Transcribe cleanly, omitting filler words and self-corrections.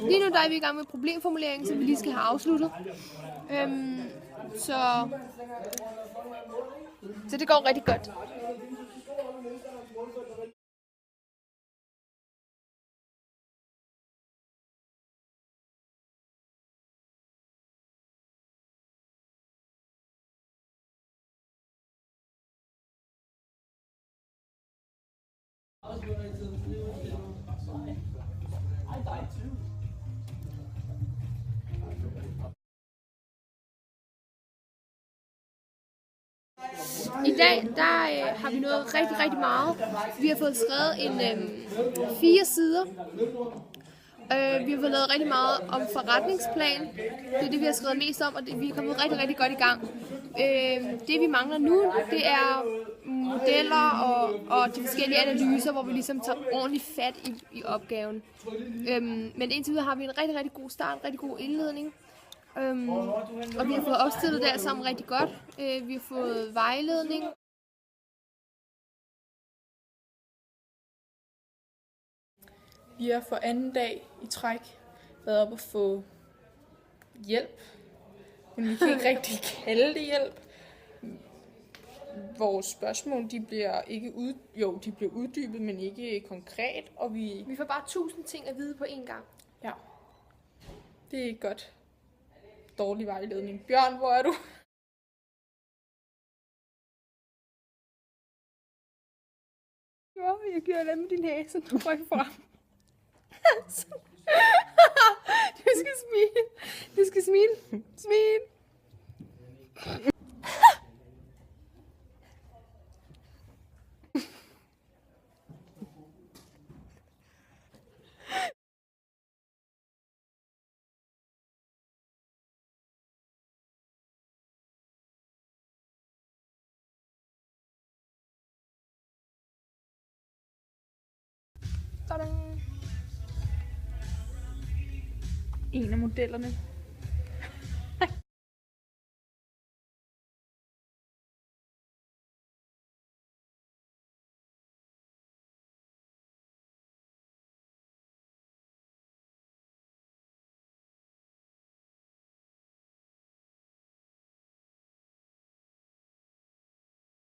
Lige nu der er vi i gang med problemformuleringen, som vi lige skal have afsluttet. Så det går rigtig godt. I dag der har vi nået rigtig meget. Vi har fået skrevet 4 sider. Vi har fået lavet rigtig meget om forretningsplan. Det er det, vi har skrevet mest om, og vi er kommet rigtig godt i gang. Det vi mangler nu, det er modeller og de forskellige analyser, hvor vi ligesom tager ordentligt fat i opgaven. Men indtil videre har vi en rigtig god start, en rigtig god indledning. Og vi har fået opstillet det sammen rigtig godt. Vi har fået vejledning. Vi har for anden dag i træk været op og få hjælp, men vi kan ikke rigtig kalde det hjælp. Vores spørgsmål de bliver uddybet, men ikke konkret, og vi får bare 1000 ting at vide på én gang. Ja, det er ikke godt. Dårlig vejledning. Bjørn, hvor er du? Jo, jeg giver dig med din hæse. Ryk frem. Du skal smile. Du skal smile. Smil. En af modellerne